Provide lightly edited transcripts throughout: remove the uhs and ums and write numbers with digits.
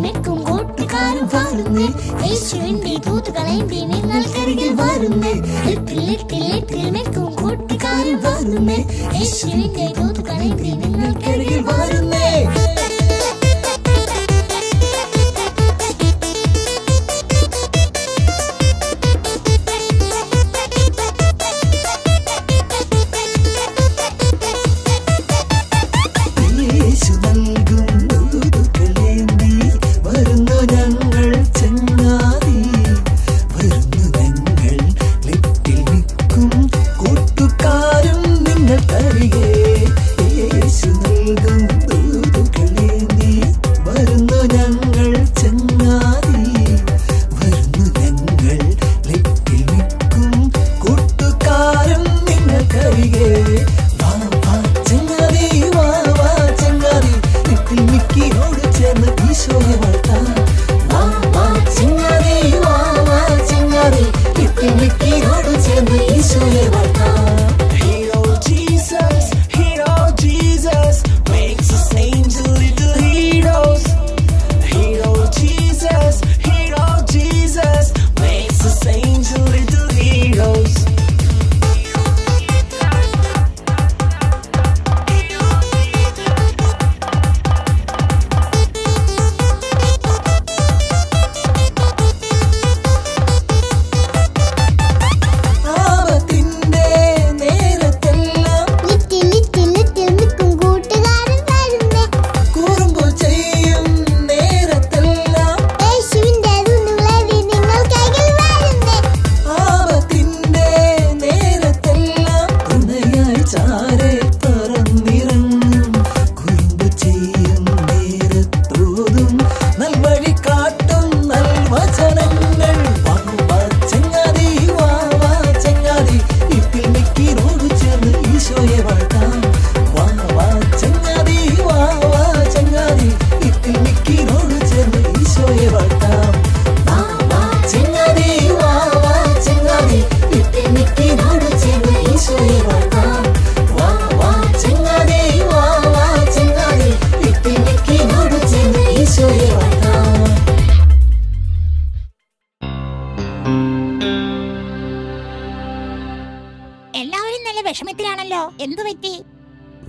നിൽക്കും കൂട്ടുകാരും വരുന്നേ, യേശുവിന്റെ ദൂതുകളേന്തി നിങ്ങൾക്കരികിൽ വരുന്നേ. നിൽക്കും കൂട്ടുകാരും വരുന്നേ, യേശുവിന്റെ ദൂതുകളേന്തി നിങ്ങൾക്കരികിൽ വരുന്നേ.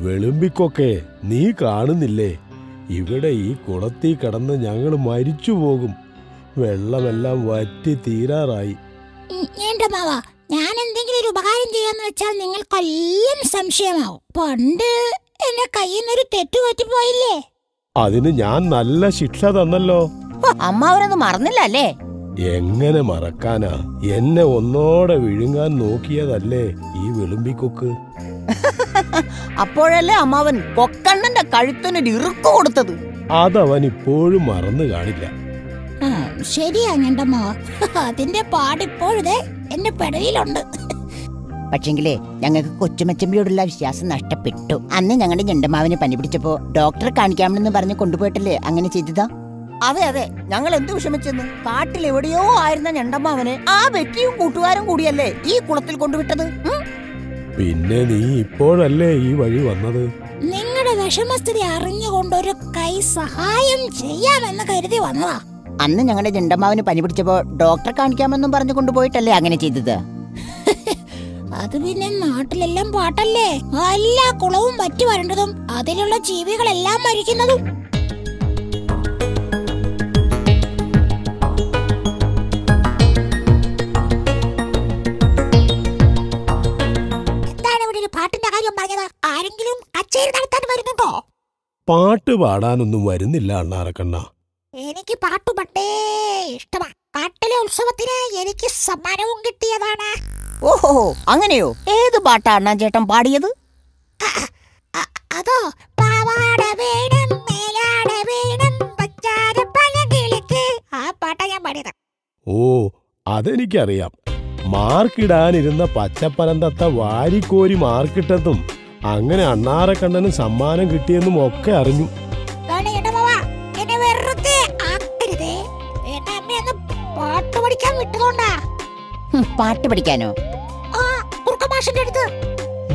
വെളുമ്പിക്കൊക്കെ നീ കാണുന്നില്ലേ? ഇവിടെ ഈ കുളത്തിൽ കിടന്ന് ഞങ്ങൾ മരിച്ചു പോകും. വെള്ളമെല്ലാം വറ്റി തീരാറായി. ഞാൻ എന്തെങ്കിലും ഒരു ഉപകാരം ചെയ്യാന്ന് വെച്ചാൽ നിങ്ങൾക്കെല്ലാം സംശയമാവും. പണ്ട് എന്റെ കയ്യിൽ നിന്നൊരു തെറ്റ് പറ്റിപ്പോയില്ലേ? അതിന് ഞാൻ നല്ല ശിക്ഷ തന്നല്ലോ. അമ്മാവനത് മറന്നില്ല അല്ലേ? എങ്ങനെ മറക്കാനാ? എന്നെ ഒന്നോടെ വിഴുങ്ങാൻ നോക്കിയതല്ലേ ഈ വെളുമ്പിക്കൊക്ക്. അപ്പോഴല്ലേ അമ്മാവൻ കൊക്കണ്ണന്റെ കഴുത്തിനൊരു ഇറുക്ക് കൊടുത്തത്. അതവൻ ഇപ്പോഴും മറന്നു കാണില്ല. ശരിയാ ഞണ്ടമ്മ, അതിന്റെ പാടിപ്പോഴേ എന്റെ പെടയിലുണ്ട്. പക്ഷെങ്കിലേ ഞങ്ങൾക്ക് കൊച്ചുമച്ചമ്പിയോടുള്ള വിശ്വാസം നഷ്ടപ്പെട്ടു. അന്ന് ഞങ്ങളുടെ ഞണ്ടമാവിന് പനി പിടിച്ചപ്പോ ഡോക്ടറെ കാണിക്കാമെന്ന് പറഞ്ഞ് കൊണ്ടുപോയിട്ടല്ലേ അങ്ങനെ ചെയ്തതാ? അതെ അതെ, ഞങ്ങൾ എന്ത് വിഷമിച്ചെന്ന്. കാട്ടിൽ എവിടെയോ ആയിരുന്ന ഞണ്ടമ്മാവന് ആ വെറ്റിയും കൂട്ടുകാരും കൂടിയല്ലേ ഈ കുളത്തിൽ കൊണ്ടുവിട്ടത്. പിന്നെ നീ ഇപ്പോഴല്ലേ ഈ വഴി വന്നത്? നിങ്ങളുടെ വിഷമസ്ഥിതി അറിഞ്ഞുകൊണ്ടൊരു കൈ സഹായം ചെയ്യാമെന്ന് കരുതി വന്നതാ. അന്ന് ഞങ്ങളുടെ ജണ്ടമാവിന് പനി പിടിച്ചപ്പോ ഡോക്ടറെ കാണിക്കാമെന്നും പറഞ്ഞു കൊണ്ടുപോയിട്ടല്ലേ അങ്ങനെ ചെയ്തത്? അത് പിന്നെ നാട്ടിലെല്ലാം പാട്ടല്ലേ, എല്ലാ കുളവും വറ്റി വരണ്ടതും അതിലുള്ള ജീവികളെല്ലാം മരിക്കുന്നതും. ആരെങ്കിലും കച്ചേരി നടത്താൻ വരുന്നുണ്ടോ? പാട്ട് പാടാനൊന്നും വരുന്നില്ല അണ്ണാറക്കണ്ണ. എനിക്ക് പാട്ടുപട്ടേ ഇഷ്ടമാ. കാട്ടിലെ ഉത്സവത്തിന് എനിക്ക് സമ്മാനവും കിട്ടിയതാണ്. ഓഹോ, അങ്ങനെയോ? ഏത് പാട്ടാ അണ്ണാ ചേട്ടൻ പാടിയത്? അതോ, പാവാട വേണം മേലാട വേണം പച്ചാര പലകിളിക്ക്, ആ പാട്ടാ ഞാൻ പാടിയത്. ഓ, അതെനിക്കറിയാം. മാർക്കിടാനിരുന്ന പച്ചപ്പനന്തത്ത വാരിക്കോരി മാർക്കിട്ടതും അങ്ങനെ അണ്ണാറക്കണ്ണന് സമ്മാനം കിട്ടിയെന്നും ഒക്കെ അറിഞ്ഞു. പാട്ട് പഠിക്കാനോ?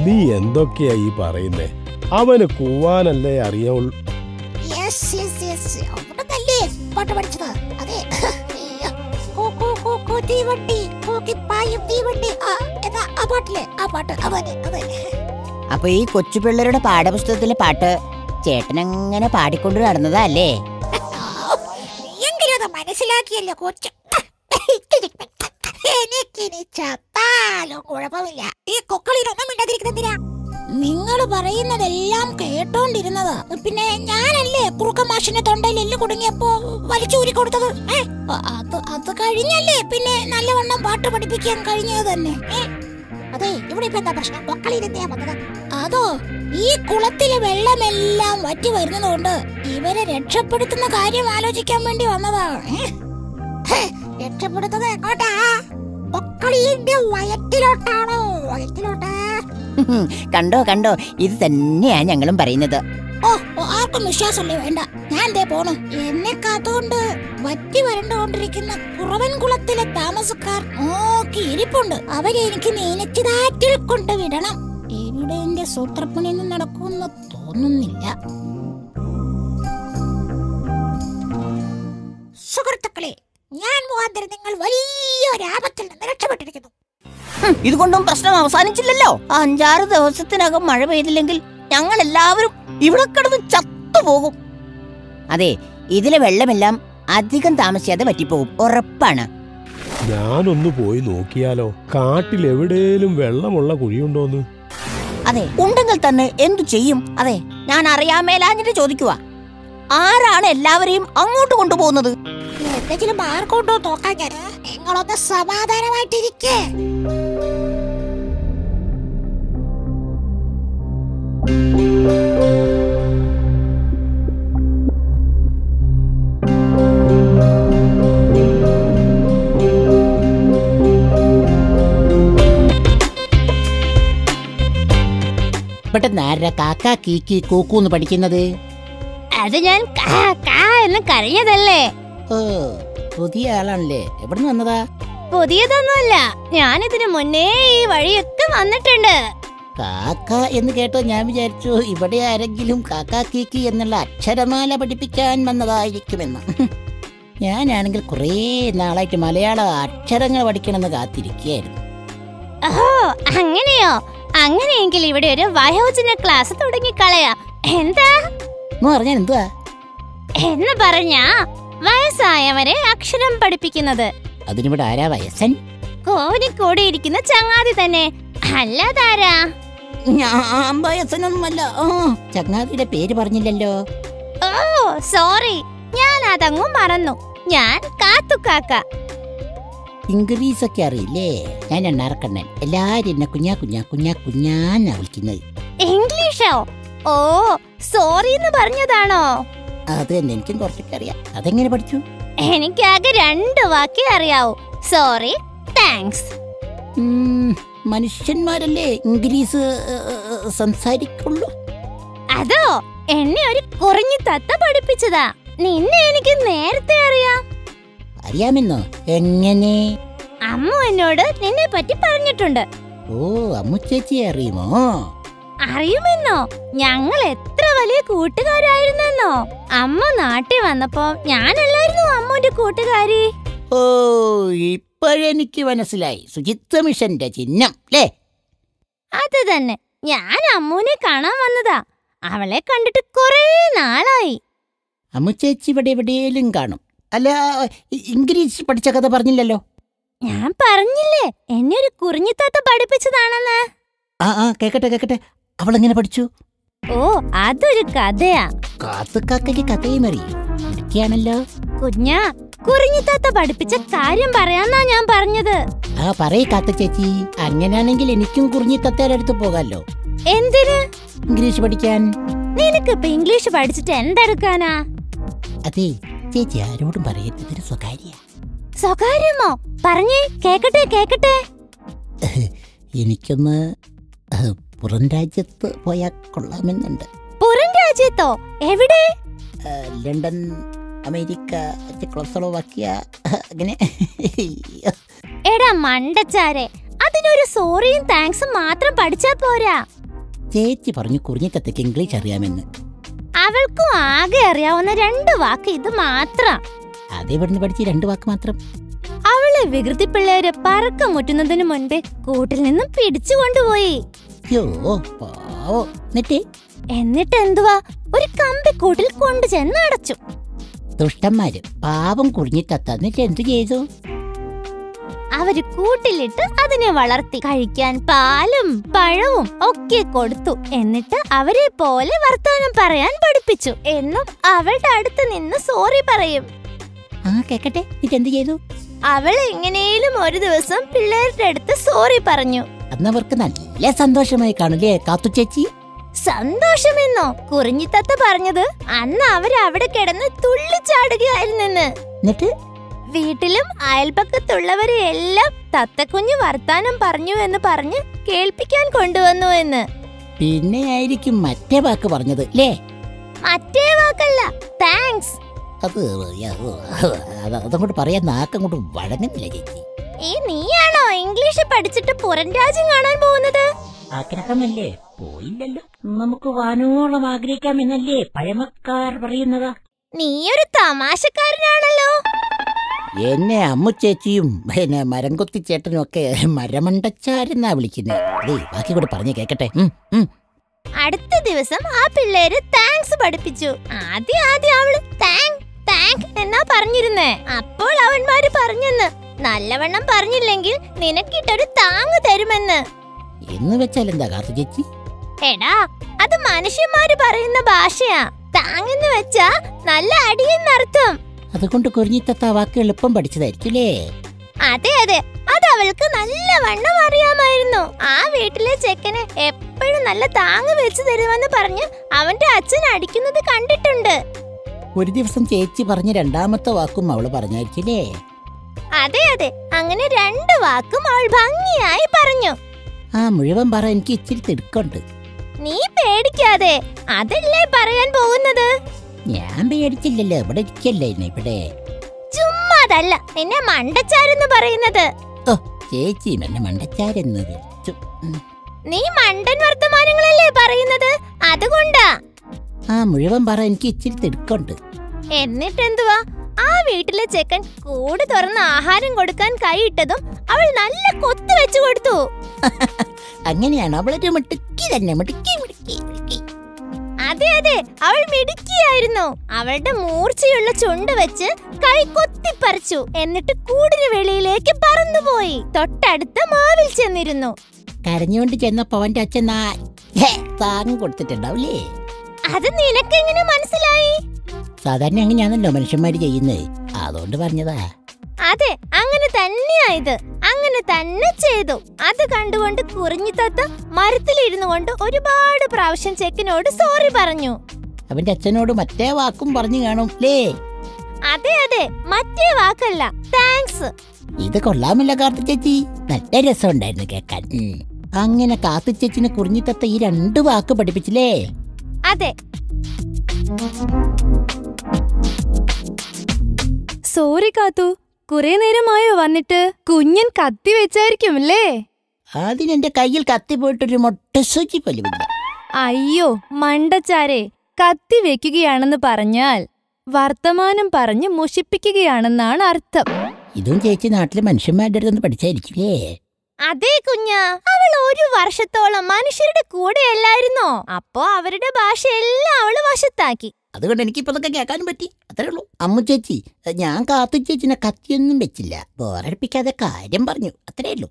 നീ എന്തൊക്കെയാ ഈ പറയുന്നേ? അവന് കൂവാനല്ലേ അറിയുള്ളൂ. അവിടുന്നല്ലേ പാട്ട് പഠിച്ചത്? അതെ. തീവണ്ടി കൂക്കിപ്പായും തീവണ്ടി എന്നാ ആ പാട്ടിലെ ആ പാട്ട് അതന്നെ അതെ. അപ്പൊ ഈ കൊച്ചു പിള്ളേരുടെ പാഠപുസ്തകത്തിലെ പാട്ട് ചേട്ടനങ്ങനെ പാടിക്കൊണ്ട് നടന്നതാ അല്ലേ? എങ്കിലും അത് മനസ്സിലാക്കിയല്ലോ കൊച്ചു. എനിക്കിനി ചത്താലും കുഴപ്പമില്ല. ഈ കൊക്കളിലൊന്നും മിണ്ടാതിരിക്കുന്നെന്തിനാ? നിങ്ങൾ പറയുന്നതെല്ലാം കേട്ടോണ്ടിരുന്നത്. പിന്നെ ഞാനല്ലേ കുറുക്കമാഷിന്റെ തൊണ്ടയിൽ എല്ല് കുടുങ്ങിയപ്പോ വലിച്ചൂരി കൊടുത്തത്. അത് കഴിഞ്ഞല്ലേ പിന്നെ നല്ലവണ്ണം പാട്ട് പഠിപ്പിക്കാൻ കഴിഞ്ഞത് തന്നെ. അതെ, ഇവിടെ ഇപ്പൊ എന്താ പ്രശ്നം? കൊക്കളിയിലെന്താ വന്നത്? അതോ ഈ കുളത്തിലെ വെള്ളമെല്ലാം വറ്റി വരുന്നതുകൊണ്ട് ഇവരെ രക്ഷപ്പെടുത്തുന്ന കാര്യം ആലോചിക്കാൻ വേണ്ടി വന്നതാ. രക്ഷപ്പെടുത്തുന്നത് എങ്ങോട്ടാ? കൊക്കളിന്റെ വയറ്റിലോട്ടാണോ? വയറ്റിലോട്ടാ? കണ്ടോ കണ്ടോ, ഇത് തന്നെയാ ഞങ്ങളും പറയുന്നത്. ആർക്കും വിശ്വാസമല്ലേ വേണ്ട. ഞാൻ ദേ പോണു. എന്നെ കാത്തുകൊണ്ട് വറ്റി വരണ്ടുകൊണ്ടിരിക്കുന്ന കുറവൻ കുളത്തിലെ താമസക്കാർ നോക്കി ഇരിപ്പുണ്ട്. അവരെ എനിക്ക് നീലച്ചിതാറ്റിൽ കൊണ്ടുവിടണം. ഇവിടെ എന്റെ സൂത്രപ്പണിയൊന്നും നടക്കുമെന്ന് തോന്നുന്നില്ല. സുഹൃത്തുക്കളെ, ഞാൻ മുഖാന്തരം നിങ്ങൾ വലിയൊരാപത്തിൽ നിന്ന് രക്ഷപ്പെട്ടിരിക്കുന്നു. ഇതുകൊണ്ടും പ്രശ്നം അവസാനിച്ചില്ലല്ലോ. 5-6 ദിവസത്തിനകം മഴ പെയ്തില്ലെങ്കിൽ ഞങ്ങൾ എല്ലാവരും ഇവിടെ കിടന്ന് ചത്തുപോകും. അതെ, ഇതിലെ വെള്ളമെല്ലാം അധികം താമസിയാതെ വറ്റിപ്പോകും, ഉറപ്പാണ്. ഞാനൊന്ന് പോയി നോക്കിയാലോ, കാട്ടിൽ എവിടെയും വെള്ളമുള്ള കുഴിയുണ്ടോന്ന്? അതെ, ഉണ്ടെങ്കിൽ തന്നെ എന്തു ചെയ്യും? അതെ, ഞാൻ അറിയാമേലാഞ്ഞിട്ട് ചോദിക്കുക, ആരാണ് എല്ലാവരെയും അങ്ങോട്ട് കൊണ്ടുപോകുന്നത്? എന്തെങ്കിലും മാർഗമുണ്ടോ നോക്കാൻ. ഞാൻ നിങ്ങളൊന്ന് സമാധാനമായിട്ടിരിക്കേ. പെട്ടെന്ന് ആരാ കാക്ക കീക്കി കൂക്കൂന്ന് പഠിക്കുന്നത്? അത് ഞാൻ എന്ന് കരഞ്ഞതല്ലേ. ഓ, പുതിയ ആളാണല്ലേ. എവിടുന്ന് വന്നതാ? പുതിയതൊന്നുമല്ല, ഞാനിതിനു മുന്നേ ഈ വഴിയൊക്കെ വന്നിട്ടുണ്ട്. കാക്ക എന്ന് കേട്ടോ ഞാൻ വിചാരിച്ചു ഇവിടെ ആരെങ്കിലും കാക്ക കീക്കി എന്നുള്ള അക്ഷരമാല പഠിപ്പിക്കാൻ വന്നതായിരിക്കുമെന്ന്. ഞാനാണെങ്കിൽ കുറേ നാളായിട്ട് മലയാള അക്ഷരങ്ങൾ പഠിക്കണമെന്ന് കാത്തിരിക്കുകയായിരുന്നു. ഓ, അങ്ങനെയോ? അങ്ങനെയെങ്കിൽ ഇവിടെ ഒരു വയോജന ക്ലാസ് തുടങ്ങിക്കളയാ. എന്താ പറഞ്ഞാൽ എന്തുവാ? എന്ന് പറഞ്ഞാ വയസ്സായവരെ അക്ഷരം പഠിപ്പിക്കുന്നത്. അതിനിവിടെ ആരാ വയസ്സൻ? കോവിനിക്കൂടെ ഇരിക്കുന്ന ചങ്ങാതി തന്നെ, അല്ലാതാരാ? ഞാൻ വയസ്സനൊന്നുമല്ല. ചങ്ങാതിയുടെ പേര് പറഞ്ഞില്ലല്ലോ. ഓ സോറി, ഞാൻ അതങ്ങു മറന്നു. ഞാൻ കാത്തുക്കാക്ക. ഇംഗ്ലീഷ് ഒക്കെ അറിയില്ലേ? ഞാൻ എണ്ണാറക്കണ്ണൻ. എല്ലാരും എന്നെ കുഞ്ഞാ കുഞ്ഞാ കുഞ്ഞാ കുഞ്ഞാന്നാ വിളിക്കുന്നത്. ഇംഗ്ലീഷോ? ഓ സോറി എന്ന് പറഞ്ഞതാണോ? അത് തന്നെ, എനിക്കും കുറച്ചൊക്കെ അറിയാം. അതെങ്ങനെ പഠിച്ചു? എനിക്കാകെ 2 വാക്കേ അറിയാവൂ. Sorry, thanks. മനുഷ്യന്മാരല്ലേ ഇംഗ്ലീഷ് സംസാരിക്കുള്ളൂ? അതോ എന്നെ ഒരു കുറിഞ്ഞി തത്ത പഠിപ്പിച്ചതാ. നിന്നെ എനിക്ക് നേരത്തെ അറിയാം. അറിയാമെന്നോ? എങ്ങനെ? അമ്മു എന്നോട് നിന്നെ പറ്റി പറഞ്ഞിട്ടുണ്ട്. ഓ, അമ്മു ചേച്ചിയെ അറിയുമോ? അറിയുമെന്നോ? ഞങ്ങൾ എത്ര വലിയ കൂട്ടുകാരായിരുന്നെന്നോ. അമ്മ നാട്ടിൽ വന്നപ്പോ ഞാനല്ലായിരുന്നു അമ്മുന്റെ കൂട്ടുകാരി. ഓ, ഇപ്പോഴെനിക്ക് മനസ്സിലായി. ശുചിത്വ മിഷന്റെ ചിഹ്നം അല്ലേ? അത് തന്നെ. ഞാൻ അമ്മുനെ കാണാൻ വന്നതാ. അവളെ കണ്ടിട്ട് കുറേ നാളായി. അമ്മു ചേച്ചി ഇവിടെ എവിടെയെങ്കിലും കാണും. അല്ല, ഇംഗ്ലീഷ് പഠിച്ച കഥ പറഞ്ഞില്ലല്ലോ. ഞാൻ പറഞ്ഞില്ലേ എന്നെ ഒരു കുറിഞ്ഞിത്താത്ത പഠിപ്പിച്ചതാണെന്ന്. കേക്കട്ടെ കേക്കട്ടെ, അവളെങ്ങനെ പഠിച്ചു? ഓ, അതൊരു കഥയാ. കാത്തുക്കാക്കയ്ക്ക് കഥയും അറിയും. ഇരിക്കുകയാണല്ലോ. കുഞ്ഞാ, കുറിഞ്ഞിത്താത്ത പഠിപ്പിച്ച കാര്യം പറയാന്നാ ഞാൻ പറഞ്ഞത്. പറയ് കാത്ത ചേച്ചി. അങ്ങനെയാണെങ്കിൽ എനിക്കും കുറിഞ്ഞിത്തത്തേടെ അടുത്ത് പോകാലോ. എന്തിന്? ഇംഗ്ലീഷ് പഠിക്കാൻ. നിനക്കിപ്പോ ഇംഗ്ലീഷ് പഠിച്ചിട്ട് എന്തെടുക്കാനാ? അതെ ചേച്ചി, ആരോടും പറയരുത്, ഇതൊരു സ്വകാര്യ. സ്വകാര്യമോ? പറഞ്ഞേ, കേക്കട്ടെ കേക്കട്ടെ. എനിക്കൊന്ന് പുറം രാജ്യത്ത് പോയാൽ കൊള്ളാമെന്നുണ്ട്. പുറം രാജ്യത്തോ? എവിടെ? ലണ്ടൻ, അമേരിക്ക, ചെക്കോസ്ലോവാക്യ, അങ്ങനെ. എടാ മണ്ടച്ചാരെ, അതിനൊരു സോറിയും താങ്ക്സും മാത്രം പഠിച്ചാ പോരാ. ചേച്ചി പറഞ്ഞു കുറിഞ്ഞിത്തത്തേക്ക് ഇംഗ്ലീഷ് അറിയാമെന്ന്. അവൾക്കും ആകെ അറിയാവുന്ന 2 വാക്ക് ഇത് മാത്രം. അതെവിടുന്ന് പഠിച്ച് 2 വാക്ക് മാത്രം? അവളെ വികൃതി പിള്ളേര് പറക്കം മുറ്റുന്നതിന് മുൻപേ കൂട്ടിൽ നിന്നും പിടിച്ചു കൊണ്ടുപോയി. എന്നിട്ട് എന്തുവാ, ഒരു കമ്പിക്കൂട്ടിൽ കൊണ്ടുചെന്ന് അടച്ചു. ദുഷ്ടന്മാര്, പാവം കുറിഞ്ഞിത്തത്ത. എന്നിട്ട് എന്തു ചെയ്തു? അവര് കൂട്ടിലിട്ട് അതിനെ വളർത്തി കഴിക്കാൻ പാലും പഴവും ഒക്കെ കൊടുത്തു. എന്നിട്ട് അവരെ പോലെ വർത്താനം പറയാൻ പഠിപ്പിച്ചു. എന്നും അവളുടെ അടുത്ത് നിന്ന് സോറി പറയും. കേക്കട്ടെ, എന്ത് ചെയ്തു? അവൾ എങ്ങനെയും ഒരു ദിവസം പിള്ളേരുടെ അടുത്ത് സോറി പറഞ്ഞു. അന്നവർക്ക് നല്ല സന്തോഷമായി കാണുല്ലേ കാത്തു ചേച്ചി? സന്തോഷമെന്നോ? കുറിഞ്ഞിത്തത്ത പറഞ്ഞത് അന്ന് അവരവിടെ കിടന്ന് തുള്ളിച്ചാടുകയായിരുന്നെന്ന്. എന്നിട്ട് വീട്ടിലും അയൽപക്കത്തുള്ളവരെ എല്ലാം തത്തക്കുഞ്ഞ് വർത്താനം പറഞ്ഞു എന്ന് പറഞ്ഞ് കേൾപ്പിക്കാൻ കൊണ്ടുവന്നു എന്ന്. പിന്നെ ആയിരിക്കും മറ്റേ വാക്ക് പറഞ്ഞത് അല്ലേ? മറ്റേ വാക്കല്ല, താങ്ക്സ്. അതങ്ങോട്ട് പറയാൻ നാക്കങ്ങോട്ട് വഴങ്ങുന്നില്ല ചേച്ചി. നീയാണോ ഇംഗ്ലീഷ് പഠിച്ചിട്ട് പുറം രാജ്യം കാണാൻ പോകുന്നത്? ആഗ്രഹമല്ലേ? പോയില്ലല്ലോ. നമുക്ക് വാനോളം ആഗ്രഹിക്കാമെന്നല്ലേ പഴമക്കാർ പറയുന്നതാ. നീയൊരു തമാശക്കാരനാണല്ലോ. എന്നെ അമ്മുച്ചേച്ചിയും പിന്നെ മരംകൊത്തി ചേട്ടനും ഒക്കെ മരമണ്ടച്ചാരെന്നാ വിളിക്കുന്നത്. ബാക്കി കൂടെ പറഞ്ഞു കേക്കട്ടെ. അടുത്ത ദിവസം ആ പിള്ളേര് താങ്ക്സ് പഠിപ്പിച്ചു. ആദ്യം അവള് താങ്ക് എന്നാ പറഞ്ഞിരുന്നേ. അപ്പോൾ അവന്മാര് പറഞ്ഞെന്ന്, നല്ലവണ്ണം പറഞ്ഞില്ലെങ്കിൽ നിനക്കിട്ടൊരു താങ് തരുമെന്ന്. എന്ന് വെച്ചാൽ എന്താ കാത്തു ചേച്ചി? എടാ, അത് മനുഷ്യന്മാര് പറയുന്ന ഭാഷയാ. താങ് എന്ന് വെച്ചാ നല്ല അടിയെന്നർത്ഥം. അതുകൊണ്ട് കുറിഞ്ഞിത്തത്ത വാക്ക് എളുപ്പം പഠിച്ചതായിരിക്കില്ലേ? അതെ, അത് അവൾക്ക് നല്ലവണ്ണം അറിയാമായിരുന്നു. ആ വീട്ടിലെ ചെക്കന് എപ്പോഴും നല്ല താങ് വെച്ച് തരുമെന്ന് പറഞ്ഞ് അവന്റെ അച്ഛൻ അടിക്കുന്നത് കണ്ടിട്ടുണ്ട്. ഒരു ദിവസം ചേച്ചി പറഞ്ഞ 2ാമത്തെ വാക്കും അവള് പറഞ്ഞായിരിക്കില്ലേ? അതെ, അങ്ങനെ 2 വാക്കും അവൾ ഭംഗിയായി പറഞ്ഞു. മുഴുവൻ പറ, എനിക്ക് ഇച്ചിരി തിടുക്കുണ്ട്. നീ പേടിക്കാതെ, അതല്ലേ പറയാൻ പോകുന്നത്. ഞാൻ പേടിച്ചില്ലല്ലോ, ഇവിടെ ഇരിക്കല്ലേ ഇവിടെ. ചുമ്മാതല്ല എന്നെ മണ്ടച്ചാരെന്ന് പറയുന്നത്. ചേച്ചി എന്നെ മണ്ടച്ചാരെന്ന് വിളിച്ചു. നീ മണ്ടൻ വർത്തമാനങ്ങളല്ലേ പറയുന്നത്, അതുകൊണ്ടാ. മുഴുവൻ പറ, എനിക്ക് ഇച്ചിരി തിടുക്കുണ്ട്. എന്നിട്ടെന്തുവാ, ആ വീട്ടിലെ ചെക്കൻ കൂട് തുറന്ന് ആഹാരം കൊടുക്കാൻ കൈയിട്ടതും അവൾ നല്ല കൊത്തു വെച്ചു കൊടുത്തു. അങ്ങനെയാണ് അവളൊരു മിടുക്കി തന്നെ. മിടുക്കി. അതെ, അവൾ മിടുക്കിയായിരുന്നു. അവളുടെ മൂർച്ചയുള്ള ചുണ്ട് വെച്ച് കൈ കൊത്തിപ്പറിച്ചു. എന്നിട്ട് കൂടിന് വെളിയിലേക്ക് പറന്നുപോയി തൊട്ടടുത്ത മാവിൽ ചെന്നിരുന്നു. കരഞ്ഞുകൊണ്ട് ചെന്നപ്പോ അവന്റെ അച്ഛൻ താങ്ങ് കൊടുത്തിട്ടുണ്ടാവില്ലേ? അത് നിനക്കെങ്ങനെ മനസ്സിലായി? സാധാരണ അങ്ങനെയാണല്ലോ മനുഷ്യന്മാര് ചെയ്യുന്നത്, അതുകൊണ്ട് പറഞ്ഞതാ. അതെ, അങ്ങനെ തന്നെയായത്. അങ്ങനെ തന്നെ ചെയ്തു. അത് കണ്ടുകൊണ്ട് കുറിഞ്ഞിത്തത്ത മരത്തിലിരുന്നു കൊണ്ട് ഒരുപാട് പ്രാവശ്യം ചെക്കനോട് സോറി പറഞ്ഞു. അവന്റെ അച്ഛനോട് മറ്റേ വാക്കും പറഞ്ഞു കാണും അല്ലേ? അതെ, മറ്റേ വാക്കല്ല, താങ്ക്സ്. ഇത് കൊള്ളാമല്ല കാത്തു ചേച്ചി, നല്ല രസമുണ്ടായിരുന്നു കേക്കാൻ. അങ്ങനെ കാത്തു ചേച്ചിനെ കുറിഞ്ഞിത്തത്ത ഈ 2 വാക്ക് പഠിപ്പിച്ചില്ലേ? അതെ. സോറി കാത്തു, കുറെ നേരമായോ വന്നിട്ട്? കുഞ്ഞൻ കത്തി വെച്ചായിരിക്കും അല്ലേ? അതിനെന്റെ കയ്യിൽ കത്തി പോയിട്ടൊരു മൊട്ടസൂചി പോലുമില്ല. അയ്യോ മണ്ടച്ചാരെ, കത്തി വെക്കുകയാണെന്ന് പറഞ്ഞാൽ വർത്തമാനം പറഞ്ഞ് മുഷിപ്പിക്കുകയാണെന്നാണ് അർത്ഥം. ഇതും ചേച്ചി നാട്ടിലെ മനുഷ്യന്മാരുടെ അടുത്ത് പഠിച്ചായിരിക്കില്ലേ? അതെ കുഞ്ഞാ, അവൾ 1 വർഷത്തോളം മനുഷ്യരുടെ കൂടെ അല്ലായിരുന്നോ? അപ്പോ അവരുടെ ഭാഷയെല്ലാം അവള് വശത്താക്കി. അതുകൊണ്ട് എനിക്കിപ്പോ അതൊക്കെ കേൾക്കാനും പറ്റി, അത്രേ ഉള്ളൂ. അമ്മു ചേച്ചി, ഞാൻ കാത്തു ചേച്ചിനെ കത്തിയൊന്നും വെച്ചില്ല, ബോറടിപ്പിക്കാതെ കാര്യം പറഞ്ഞു, അത്രേ ഉള്ളൂ.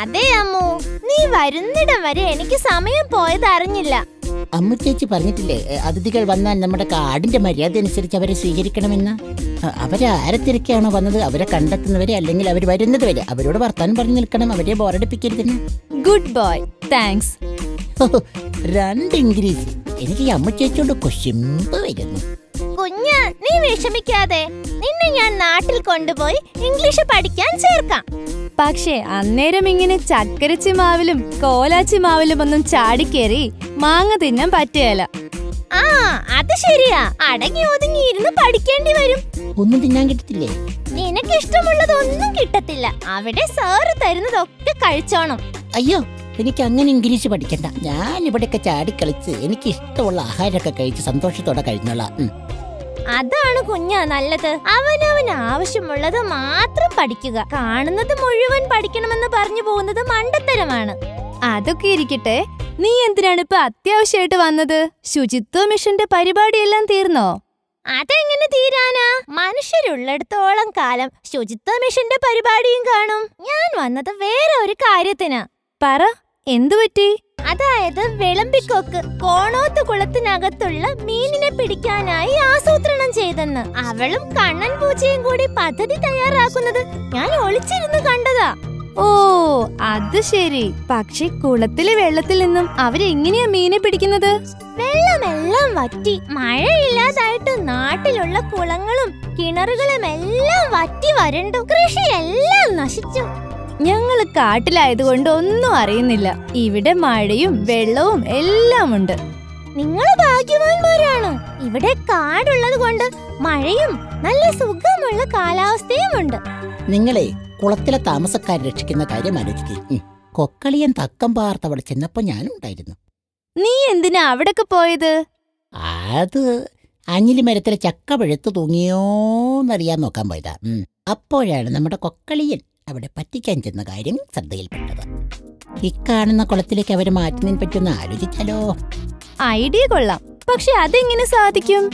അതെ അമ്മു, നീ വരുന്നിടം വരെ എനിക്ക് സമയം പോയത് അറിഞ്ഞില്ല. അമ്മു ചേച്ചി പറഞ്ഞിട്ടില്ലേ, അതിഥികൾ വന്നാൽ നമ്മുടെ കാടിന്റെ മര്യാദ അനുസരിച്ച് അവരെ സ്വീകരിക്കണമെന്ന്. അവരെ ആരെ തിരക്കാണോ വന്നത് അവരെ കണ്ടെത്തുന്നവരെ, അല്ലെങ്കിൽ അവർ വരുന്നത് വരെ അവരോട് വർത്താനം പറഞ്ഞു നിൽക്കണം, അവരെ ബോറടിപ്പിക്കരുതെന്ന്. Good boy, thanks. 2 ഇംഗ്ലീഷ്. എനിക്ക് ഈ അമ്മു ചേച്ചിയോട് കൊശിമ്പ് വരുന്നു. കുഞ്ഞ്, നീ വിഷമിക്കാതെ, നിന്നെ ഞാൻ നാട്ടിൽ കൊണ്ടുപോയി ഇംഗ്ലീഷ് പഠിക്കാൻ ചേർക്കാം. പക്ഷേ അന്നേരം ഇങ്ങനെ ചക്കരച്ചി മാവിലും കോലാച്ചി മാവിലും ഒന്നും ചാടിക്കേറി മാങ്ങ തിന്നാൻ പറ്റുകയില്ല. അത് ശരിയാ, അടങ്ങി ഒതുങ്ങിയിരുന്ന് പഠിക്കേണ്ടി വരും. ഒന്നും തിന്നാൻ കിട്ടത്തില്ലേ? നിനക്ക് ഇഷ്ടമുള്ളതൊന്നും കിട്ടത്തില്ല. അവിടെ സാറ് തരുന്നതൊക്കെ കഴിച്ചോണം. അയ്യോ, എനിക്ക് അങ്ങനെ ഇംഗ്ലീഷ് പഠിക്കണ്ട. ഞാൻ ഇവിടെയൊക്കെ ചാടിക്കളിച്ച് എനിക്ക് ഇഷ്ടമുള്ള ആഹാരമൊക്കെ കഴിച്ച് സന്തോഷത്തോടെ കഴിഞ്ഞോളാം. അതാണ് കുഞ്ഞാ നല്ലത്. അവനവന് ആവശ്യമുള്ളത് മാത്രം പഠിക്കുക. കാണുന്നത് മുഴുവൻ പഠിക്കണമെന്ന് പറഞ്ഞു പോകുന്നത് മണ്ടത്തരമാണ്. അതൊക്കെ ഇരിക്കട്ടെ, നീ എന്തിനാണ് ഇപ്പൊ അത്യാവശ്യമായിട്ട് വന്നത്? ശുചിത്വ മിഷന്റെ പരിപാടിയെല്ലാം തീർന്നോ? അതെങ്ങനെ തീരാനാ? മനുഷ്യരുള്ളിടത്തോളം കാലം ശുചിത്വ മിഷന്റെ പരിപാടിയും കാണും. ഞാൻ വന്നത് വേറെ ഒരു കാര്യത്തിനാ. പറ, എന്തു പറ്റി? അതായത് വിളമ്പിക്കൊക്ക് കോണോത്ത് കുളത്തിനകത്തുള്ള മീനിനെ പിടിക്കാനായി ആസൂത്രണം ചെയ്തെന്ന്. അവളും കണ്ണൻ പൂച്ചയും കൂടി പദ്ധതി തയ്യാറാക്കുന്നത് ഞാൻ ഒളിച്ചിരുന്ന് കണ്ടതാ. ഓ, അത് ശരി. പക്ഷെ കുളത്തിലെ വെള്ളത്തിൽ നിന്നും അവരെങ്ങനെയാ മീനെ പിടിക്കുന്നത്? വെള്ളമെല്ലാം വറ്റി മഴയില്ലാതായിട്ട് നാട്ടിലുള്ള കുളങ്ങളും കിണറുകളും എല്ലാം വറ്റി വരണ്ടു. കൃഷിയെല്ലാം നശിച്ചു. ഞങ്ങള് കാട്ടിലായതുകൊണ്ട് ഒന്നും അറിയുന്നില്ല. ഇവിടെ മഴയും വെള്ളവും എല്ലാം ഉണ്ട്. നിങ്ങൾ ഭാഗ്യവാന്മാരാണ്. ഇവിടെ കാടുള്ളത് കൊണ്ട് മഴയും നല്ല സുഖമുള്ള കാലാവസ്ഥയും ഉണ്ട്. നിങ്ങളെ കുളത്തിലെ താമസക്കാരെ രക്ഷിക്കുന്ന കാര്യം ആലോചിക്കും. കൊക്കളിയൻ തക്കം പാർത്തവിടെ ചെന്നപ്പോ ഞാനും ഉണ്ടായിരുന്നു. നീ എന്തിനാ അവിടൊക്കെ പോയത്? അത് അഞ്ഞിലി മരത്തിലെ ചക്ക പഴുത്ത് തൂങ്ങിയോന്നറിയാൻ നോക്കാൻ പോയതാ. അപ്പോഴാണ് നമ്മുടെ കൊക്കളിയൻ അവിടെ പറ്റിക്കാൻ ചെന്ന കാര്യം ശ്രദ്ധയിൽപ്പെട്ടത്. ഇക്കാണുന്ന കുളത്തിലേക്ക് അവരെ മാറ്റുന്നതിനെ പറ്റിയൊന്ന് ആലോചിച്ചാലോ? ഐഡിയ കൊള്ളാം. പക്ഷെ അതെങ്ങനെ സാധിക്കും?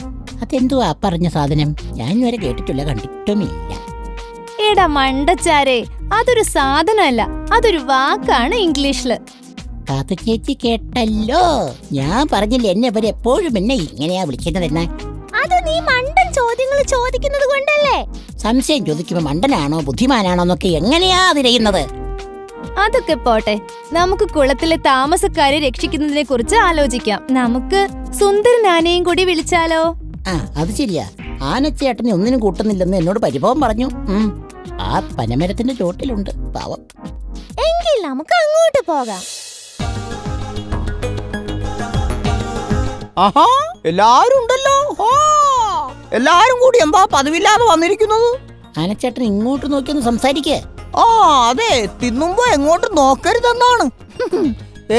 അതെന്തുവാ പറഞ്ഞ സാധനം? ഞാൻ ഇതുവരെ കേട്ടിട്ടില്ല, കണ്ടിട്ടുമില്ല. എടാ മണ്ടച്ചാരെ, അതൊരു സാധനമല്ല, അതൊരു വാക്കാണ് ഇംഗ്ലീഷില്. കാത്തു ചേച്ചി കേട്ടല്ലോ. ഞാൻ പറഞ്ഞില്ല, എന്നെ അവരെപ്പോഴും എന്നെ ഇങ്ങനെയാ വിളിക്കുന്നതെന്നാ. അത് നീ മണ്ടൻ ചോദ്യങ്ങൾ ചോദിക്കുന്നത് കൊണ്ടല്ലേ? സംശയം ചോദിക്കുമ്പോ മണ്ടനാണോ ബുദ്ധിമാനാണോ എന്നൊക്കെ എങ്ങനെയാ തിരയുന്നത്? അതൊക്കെ പോട്ടെ, നമുക്ക് കുളത്തിലെ താമസക്കാരെ രക്ഷിക്കുന്നതിനെ കുറിച്ച് ആലോചിക്കാം. നമുക്ക് സുന്ദരൻ ആനയും കൂടി വിളിച്ചാലോ? അത് ശരിയാ. ആനച്ചേട്ടനെ ഒന്നിനും കൂട്ടുന്നില്ലെന്ന് എന്നോട് പരിഭവം പറഞ്ഞു. ആ പനമരത്തിന്റെ ചോട്ടിലുണ്ട് പാവം. എങ്കിൽ നമുക്ക് അങ്ങോട്ട് പോകാം. ആഹാ, എല്ലാരും ഉണ്ടല്ലോ. എല്ലാരും കൂടി എന്താ പതിവില്ലാതെ വന്നിരിക്കുന്നത്? ആനച്ചേട്ടൻ ഇങ്ങോട്ട് നോക്കിയൊന്ന് സംസാരിക്കേ. അതെ, തിന്നുമ്പോ എങ്ങോട്ട് നോക്കരുതെന്നാണ്.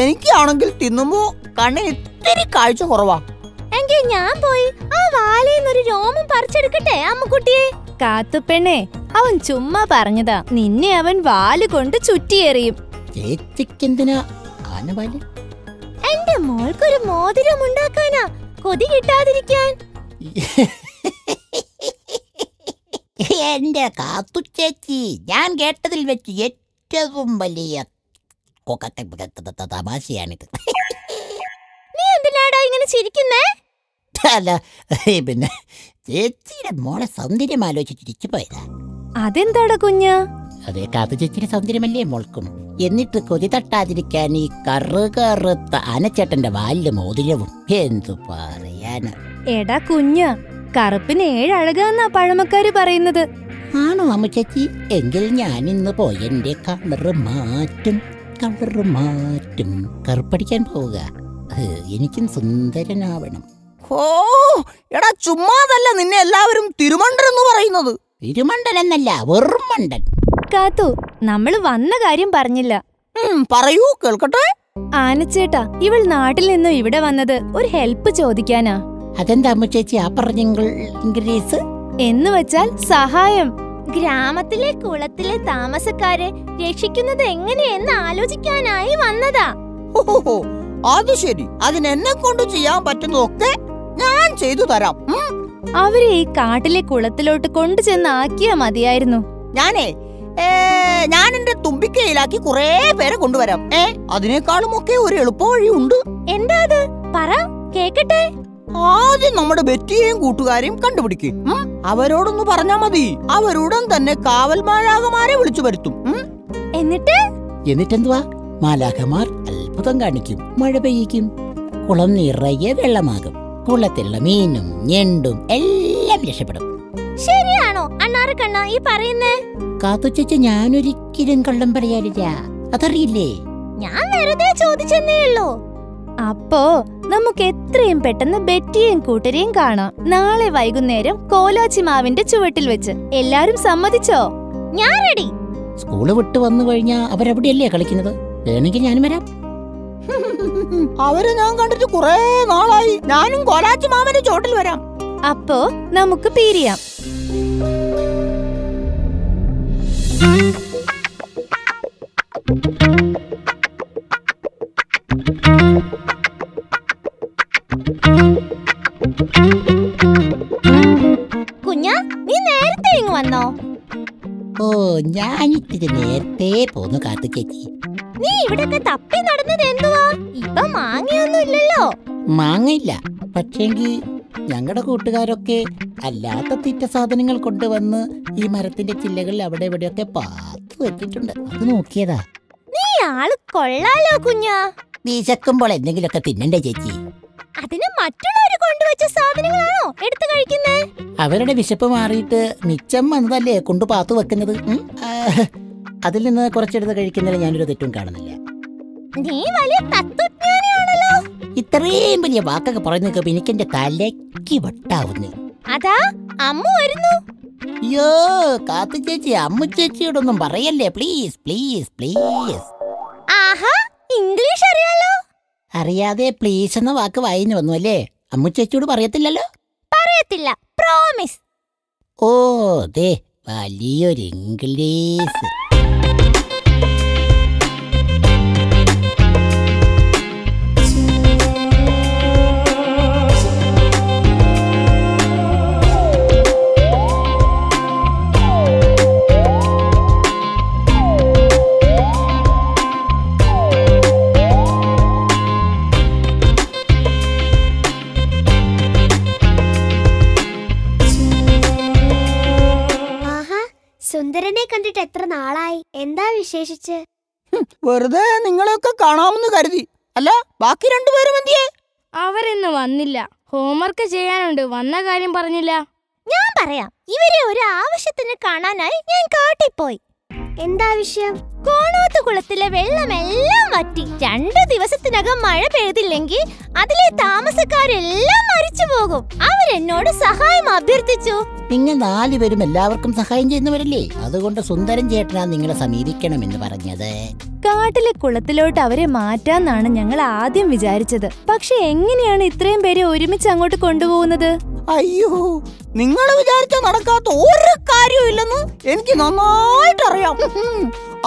എനിക്കാണെങ്കിൽ തിന്നുമ്പോ കണ്ണിന് ഇത്തിരി കാഴ്ച കുറവാ. എങ്കിൽ ഞാൻ പോയി ആ വാലയിന്നൊരു രോമം പറിച്ചെടുക്കട്ടെ അമ്മുക്കുട്ടിയെ. കാത്തുപെണ്ണെ, അവൻ ചുമ്മാ പറഞ്ഞതാ. നിന്നെ അവൻ വാല് കൊണ്ട് ചുറ്റിയെറിയും. ചേച്ചിക്കെന്തിനാ ആനവാല്? എന്റെ മോൾക്കൊരു മോതിരം ഉണ്ടാക്കാനാ, കൊതി കിട്ടാതിരിക്കാൻ. എന്റെ കാത്തു ചേച്ചി, ഞാൻ കേട്ടതിൽ വെച്ച് ഏറ്റവും വലിയ തമാശയാണിത്. നീ എന്തിനാടാ ഇങ്ങനെ ചിരിക്കുന്നേ? അല്ല, പിന്നെ ചേച്ചിയുടെ മോളെ സൗന്ദര്യം ആലോചിച്ചിരിച്ചു പോയതാ. അതെന്താടാ കുഞ്ഞാ? അതെ, കാത്തു ചേച്ചിയുടെ സൗന്ദര്യമല്ലേ മോൾക്കും. എന്നിട്ട് കൊതി തട്ടാതിരിക്കാൻ ഈ കറുകറുത്ത ആനച്ചേട്ടന്റെ വാലില് മോതിരവും. എന്തു പറയാന്? എടാ കുഞ്ഞാ, കറുപ്പിന് 7 അഴകാന്നാ പഴമക്കാര് പറയുന്നത്. ആണോ അമ്മ ചേച്ചി? എങ്കിൽ ഞാൻ ഇന്ന് പോയി എന്റെ കളറ് മാറ്റും. കറുപ്പടിക്കാൻ പോവുക. എനിക്കും സുന്ദരനാവണം. എടാ, ചുമ്മാതല്ല നിന്നെ എല്ലാവരും തിരുമണ്ടൻ എന്ന് പറയുന്നത്. തിരുമണ്ടൻ എന്നല്ല, വെറും മണ്ടൻ. കാത്തു, നമ്മള് വന്ന കാര്യം പറഞ്ഞില്ല. പറയൂ, കേൾക്കട്ടെ. ആനച്ചേട്ടാ, ഇവൾ നാട്ടിൽ നിന്നും ഇവിടെ വന്നത് ഒരു ഹെൽപ്പ് ചോദിക്കാനാ. അതെന്താ അമ്മ ചേച്ചി ആ പറഞ്ഞ ഇംഗ്ലീഷ്? എന്ന് വെച്ചാൽ സഹായം. ഗ്രാമത്തിലെ കുളത്തിലെ താമസക്കാരെ രക്ഷിക്കുന്നത് എങ്ങനെയെന്ന് ആലോചിക്കാനായി വന്നതാ. അത് ശരി. അതിനെന്നെ കൊണ്ട് ചെയ്യാൻ പറ്റുന്നതൊക്കെ ഞാൻ ചെയ്തു തരാം. അവരെ ഈ കാട്ടിലെ കുളത്തിലോട്ട് കൊണ്ടുചെന്നാക്കിയാ മതിയായിരുന്നു. ഞാൻ എന്റെ തുമ്പിക്കയിലാക്കി കുറെ പേരെ കൊണ്ടുവരാം. അതിനേക്കാളും ഒക്കെ ഒരു എളുപ്പ വഴിയുണ്ട്. എന്താ അത്? പറ, കേക്കട്ടെ. ആദ്യം നമ്മുടെ ബെറ്റിയെയും കൂട്ടുകാരെയും കണ്ടുപിടിക്കും. അവരോടൊന്ന് പറഞ്ഞാ മതി. അവരുടൻ തന്നെ കാവൽ മാലാഖമാരെ വിളിച്ചു വരുത്തും. എന്നിട്ടെന്തുവാ? മാലാഖമാർ അത്ഭുതം കാണിക്കും. മഴ പെയ്യിക്കും. കുളം നിറയെ വെള്ളമാകും. കുളത്തിലുള്ള മീനും ഞണ്ടും എല്ലാം രക്ഷപ്പെടും. ശരിയാണോ അണ്ണാറക്കണ്ണ ഈ പറയുന്നേ? കാത്തുച്ച, ഞാനൊരിക്കലും കള്ളം പറയാനില്ല. അതറിയില്ലേ? ഞാൻ വെറുതെ ചോദിച്ചെന്നേ ഉള്ളൂ. അപ്പോ നമുക്ക് എത്രയും പെട്ടെന്ന് ബെറ്റിയെയും കൂട്ടരെയും കാണാം. നാളെ വൈകുന്നേരം കോലാച്ചി മാവിന്റെ ചുവട്ടിൽ വെച്ച്. എല്ലാരും സമ്മതിച്ചോ? ഞാൻ റെഡി. സ്കൂള് വിട്ട് വന്നു കഴിഞ്ഞാ അവരെവിടെയല്ലേ കളിക്കുന്നത്? വേണമെങ്കിൽ ഞാനും വരാം. അവരെ ഞാൻ കണ്ടിട്ട് കുറെ നാളായി. ഞാനും കോലാച്ചി മാമന്റെ ചോട്ടിൽ വരാം. അപ്പോ നമുക്ക് പിരിയാം. കുഞ്ഞാ, നീ നേരത്തെ ഇങ്ങ് വന്നോ? ഓ, ഞാനിത്തിരി നേരത്തെ പോന്നു കാത്തു ചേച്ചി. നീ ഇവിടൊക്കെ തപ്പി നടന്നത് എന്തുവാ? ഇപ്പൊ മാങ്ങയൊന്നും ഇല്ലല്ലോ. മാങ്ങയില്ല, പക്ഷേങ്കിൽ ഞങ്ങളുടെ കൂട്ടുകാരൊക്കെ അല്ലാത്ത തീറ്റ സാധനങ്ങൾ കൊണ്ടുവന്ന് ഈ മരത്തിന്റെ ചില്ലകളിൽ അവിടെ ഇവിടെയൊക്കെ പാത്തു വെച്ചിട്ടുണ്ട്. അത് നോക്കിയതാ. നീ ആള് കൊള്ളാലോ കുഞ്ഞാ. വിശക്കുമ്പോൾ എന്തെങ്കിലുമൊക്കെ തിന്നണ്ടേ ചേച്ചി? അതിന് മറ്റുള്ളവര് കൊണ്ടുവച്ച സാധനങ്ങളാണോ എടുത്തു കഴിക്കുന്നേ? അവരുടെ വിശപ്പ് മാറിയിട്ട് മിച്ചം വന്നതല്ലേ കൊണ്ടു പാത്തു വെക്കുന്നത്. അതിൽ നിന്ന് കുറച്ചെടുത്ത് കഴിക്കുന്നതിൽ ഞാനൊരു തെറ്റും കാണുന്നില്ല. നീ വലിയ തത്വജ്ഞാനിയാണല്ലോ. ഇത്രയും വലിയ വാക്കൊക്കെ പറയുന്നൊക്കെ എനിക്ക് എന്റെ തലയ്ക്ക് വട്ടാവുന്നു. അതാ അമ്മു വരുന്നു. അയ്യോ കാത്തു ചേച്ചി, അമ്മു ചേച്ചിയോടൊന്നും പറയല്ലേ please please please. Aaha, English അറിയാലോ. അറിയാതെ പ്ലീസ് എന്ന വാക്ക് വായിന്നു വന്നു അല്ലേ? അമ്മു ചേച്ചിയോട് പറയത്തില്ലല്ലോ? പറയത്തില്ല, പ്രോമിസ്. ഓ ദേ വലിയൊരു ഇംഗ്ലീഷ്. സുന്ദരനെ കണ്ടിട്ട് എത്ര നാളായി. എന്താ വിശേഷിച്ച്? വെറുതെ നിങ്ങളെയൊക്കെ കാണാമെന്ന് കരുതി. അല്ല, ബാക്കി രണ്ടുപേരും എന്തിയേ? അവരിന്ന് വന്നില്ല. ഹോംവർക്ക് ചെയ്യാനുണ്ട്. വന്ന കാര്യം പറഞ്ഞില്ല. ഞാൻ പറയാം. ഇവരെ ഒരു ആവശ്യത്തിന് കാണാനായി ഞാൻ കാട്ടിപ്പോയി. എന്താ വിഷയം? കോണോത്ത് കുളത്തിലെ വെള്ളമെല്ലാം വറ്റി. 2 ദിവസത്തിനകം മഴ പെയ്തില്ലെങ്കിൽ അതിലെ താമസക്കാരെല്ലാം മരിച്ചു പോകും. അവരെന്നോട് സഹായം അഭ്യർത്ഥിച്ചു. നിങ്ങൾ 4 പേരും എല്ലാവർക്കും സഹായം ചെയ്യുന്നവരല്ലേ? അതുകൊണ്ട് സുന്ദരൻ ചേട്ടനാ നിങ്ങളെ സമീപിക്കണമെന്ന് പറഞ്ഞത്. കാട്ടിലെ കുളത്തിലോട്ട് അവരെ മാറ്റാന്നാണ് ഞങ്ങൾ ആദ്യം വിചാരിച്ചത്. പക്ഷെ എങ്ങനെയാണ് ഇത്രയും പേരെ ഒരുമിച്ച് അങ്ങോട്ട് കൊണ്ടുപോകുന്നത്? അയ്യോ, നിങ്ങൾ വിചാരിച്ച നടക്കാത്ത ഒരു കാര്യമില്ലെന്ന് എനിക്ക് നന്നായിട്ട് അറിയാം.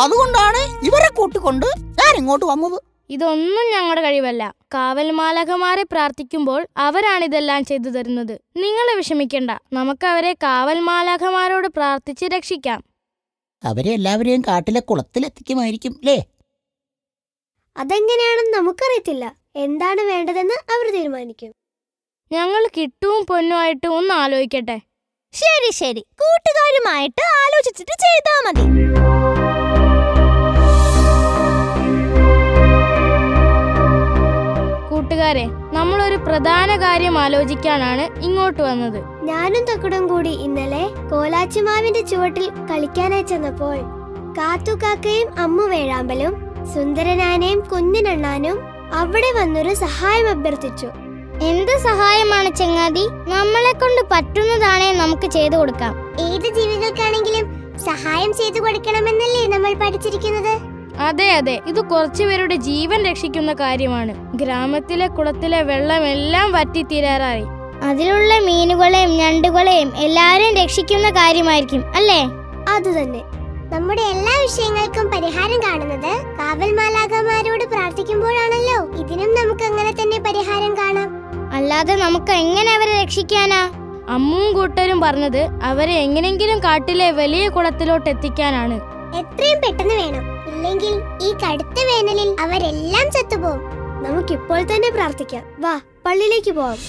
അതുകൊണ്ടാണ് ഇവരെ കൂട്ടിക്കൊണ്ട് ഞാൻ ഇങ്ങോട്ട് വന്നത്. ഇതൊന്നും ഞങ്ങളുടെ കഴിവല്ല. കാവൽ മാലാഖമാരെ പ്രാർത്ഥിക്കുമ്പോൾ അവരാണിതെല്ലാം ചെയ്തു തരുന്നത്. നിങ്ങൾ വിഷമിക്കണ്ട. നമുക്ക് അവരെ കാവൽ മാലാഖമാരോട് പ്രാർത്ഥിച്ച് രക്ഷിക്കാം. അവരെ എല്ലാവരെയും കാട്ടിലെ കുളത്തിലെത്തിക്കുമായിരിക്കും അല്ലേ? അതെങ്ങനെയാണെന്ന് നമുക്കറിയത്തില്ല. എന്താണ് വേണ്ടതെന്ന് അവർ തീരുമാനിക്കും. ഞങ്ങൾ കിട്ടുവും പൊന്നുമായിട്ട് ഒന്ന് ആലോചിക്കട്ടെ. ശരി ശരി, കൂട്ടുകാരുമായിട്ട് ആലോചിച്ചിട്ട് ചെയ്താ മതി. കൂട്ടുകാരെ, നമ്മളൊരു പ്രധാന കാര്യം ആലോചിക്കാനാണ് ഇങ്ങോട്ട് വന്നത്. ഞാനും തക്കുടും കൂടി ഇന്നലെ കോലാച്ചിമാവിന്റെ ചുവട്ടിൽ കളിക്കാനായി ചെന്നപ്പോൾ കാത്തുകാക്കയും അമ്മു വേഴാമ്പലും സുന്ദരനാനയും കുഞ്ഞിനെണ്ണാനും അവിടെ വന്നൊരു സഹായം അഭ്യർത്ഥിച്ചു. എന്ത് സഹായമാണ് ചങ്ങാതി? നമ്മളെ കൊണ്ട് പറ്റുന്നതാണേ നമുക്ക് ചെയ്തു കൊടുക്കാം. ഏത് ജീവികൾക്കാണെങ്കിലും സഹായം ചെയ്തു കൊടുക്കണമെന്നല്ലേ നമ്മൾ പഠിച്ചിരിക്കുന്നത്? അതെ അതെ, ഇത് കുറച്ചുപേരുടെ ജീവൻ രക്ഷിക്കുന്ന കാര്യമാണ്. ഗ്രാമത്തിലെ കുളത്തിലെ വെള്ളമെല്ലാം വറ്റിത്തീരാറായി. അതിലുള്ള മീനുകളെയും ഞണ്ടുകളെയും എല്ലാവരെയും രക്ഷിക്കുന്ന കാര്യമായിരിക്കും അല്ലേ? അതുതന്നെ. നമ്മുടെ എല്ലാ വിഷയങ്ങൾക്കും പരിഹാരം കാണുന്നത് കാവൽ മാലാഖമാരോട് പ്രാർത്ഥിക്കുമ്പോഴാണല്ലോ. ഇതിനും നമുക്ക് അങ്ങനെ തന്നെ പരിഹാരം കാണാം. അല്ലാതെ നമുക്ക് എങ്ങനെ അവരെ രക്ഷിക്കാനാ? അമ്മുവും കൂട്ടരും പറഞ്ഞത് അവരെ എങ്ങനെങ്കിലും കാട്ടിലെ വലിയ കുളത്തിലോട്ട് എത്തിക്കാനാണ്. എത്രയും പെട്ടെന്ന് വേണം, ഇല്ലെങ്കിൽ ഈ കടുത്ത വേനലിൽ അവരെല്ലാം ചത്തുപോകും. നമുക്കിപ്പോൾ തന്നെ പ്രാർത്ഥിക്കാം. വാ, പള്ളിയിലേക്ക് പോവാം.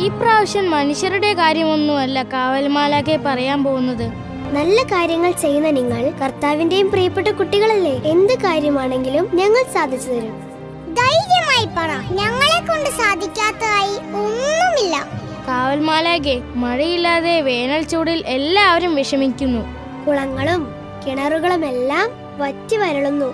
ഇപ്രാവശ്യം മനുഷ്യരുടെ കാര്യമൊന്നുമല്ല കാവൽമാലാഖെ പറയാൻ പോകുന്നത്. നല്ല കാര്യങ്ങൾ ചെയ്യുന്ന നിങ്ങൾ കർത്താവിന്റെയും പ്രിയപ്പെട്ട കുട്ടികളല്ലേ. എന്ത് കാര്യമാണെങ്കിലും ഞങ്ങൾ സാധിച്ചു തരും. ധൈര്യമായി പറ, ഞങ്ങളെ കൊണ്ട് സാധിക്കാത്തതായി ഒന്നുമില്ല. കാവൽമാലാഖെ, മഴയില്ലാതെ വേനൽ ചൂടിൽ എല്ലാവരും വിഷമിക്കുന്നു. കുളങ്ങളും കിണറുകളും എല്ലാം വറ്റി വരളുന്നു.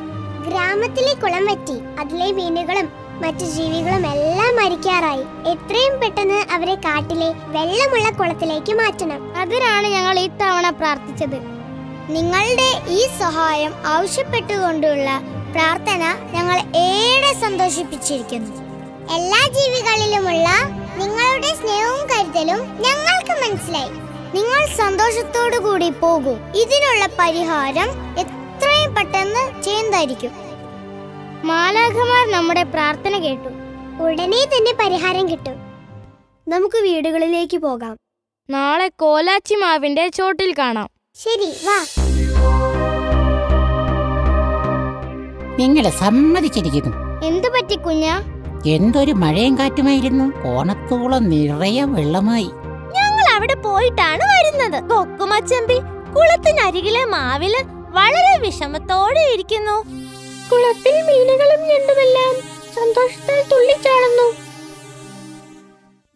ഗ്രാമത്തിലെ കുളം വറ്റി. അതിലെ മീനുകളും മറ്റു ജീവികളും എല്ലാം മരിക്കാറായി. എത്രയും പെട്ടെന്ന് അവരെ കാട്ടിലെ വെള്ളമുള്ള കുളത്തിലേക്ക് മാറ്റണം. അതിനാണ് ഞങ്ങൾ ഇത്തവണ പ്രാർത്ഥിച്ചത്. നിങ്ങളുടെ ഈ സഹായം ആവശ്യപ്പെട്ടുകൊണ്ടുള്ള പ്രാർത്ഥന ഞങ്ങൾ ഏറെ സന്തോഷിപ്പിച്ചിരിക്കുന്നു. എല്ലാ ജീവികളിലുമുള്ള നിങ്ങളുടെ സ്നേഹവും കരുതലും ഞങ്ങൾക്ക് മനസ്സിലായി. നിങ്ങൾ സന്തോഷത്തോടു കൂടി പോകൂ. ഇതിനുള്ള പരിഹാരം എത്രയും പെട്ടെന്ന് ചെയ്യുന്നതായിരിക്കും. മാലാഖമാർ നമ്മുടെ പ്രാർത്ഥന കേട്ടു. ഉടനെ തന്നെ പരിഹാരം കിട്ടും. നമുക്ക് വീടുകളിലേക്ക് പോകാം. നാളെ കോലാച്ചി മാവിന്റെ ചോട്ടിൽ കാണാം. ശരി, വാ. നിങ്ങളെ സമ്മതിച്ചിരിക്കുന്നു. എന്തു പറ്റി കുഞ്ഞാ? എന്തൊരു മഴയും കാറ്റുമായിരുന്നു. ഓണത്തോളം നിറയെ വെള്ളമായി. ഞങ്ങൾ അവിടെ പോയിട്ടാണ് വരുന്നത്. കൊക്കുമച്ചമ്പി കുളത്തിനരികിലെ മാവില് വളരെ വിഷമത്തോടെ ഇരിക്കുന്നു. കുളത്തിൽ മീനുകളും ഞണ്ടുമെല്ലാം സന്തോഷത്താൽ തുള്ളിച്ചാടുന്നു.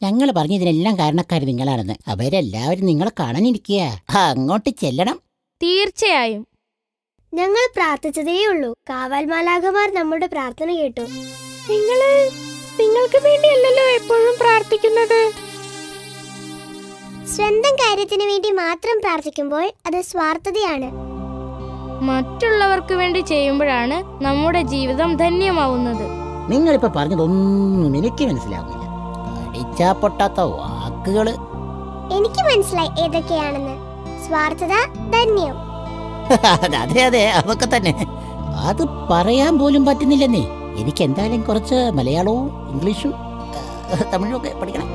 ഞങ്ങൾ പറഞ്ഞതിനെല്ലാം കാരണക്കാർ നിങ്ങളാണെന്ന്. അവരെല്ലാവരും നിങ്ങളെ കാണാനിരിക്കുക. അങ്ങോട്ട് ചെല്ലണം. തീർച്ചയായും. ഞങ്ങൾ പ്രാർത്ഥിച്ചതേ ഉള്ളൂ. കാവൽ മാലാഖമാർ നമ്മുടെ പ്രാർത്ഥന കേട്ടു. നിങ്ങൾക്ക് വേണ്ടിയല്ലല്ലോ എപ്പോഴും പ്രാർത്ഥിക്കുന്നത്. സ്വന്തം കാര്യത്തിന് വേണ്ടി മാത്രം പ്രാർത്ഥിക്കുമ്പോൾ അത് സ്വാർത്ഥതയാണ്. മറ്റുള്ളവർക്ക് വേണ്ടി ചെയ്യുമ്പോഴാണ് നമ്മുടെ ജീവിതം ധന്യമാവുന്നത്. നിങ്ങളിപ്പോ പറഞ്ഞതൊന്നും എനിക്ക് മനസ്സിലാവുന്നില്ല. അടിച്ചാ പൊട്ടാത്ത വാക്കുകള്. എനിക്ക് മനസ്സിലായി ഏതൊക്കെയാണെന്ന്. സ്വാർത്ഥത, ധന്യം. അതെ അതെ, അതൊക്കെ തന്നെ. അത് പറയാൻ പോലും പറ്റുന്നില്ലെന്നേ. എനിക്ക് എന്തായാലും കുറച്ച് മലയാളവും ഇംഗ്ലീഷും തമിഴും ഒക്കെ പഠിക്കണം.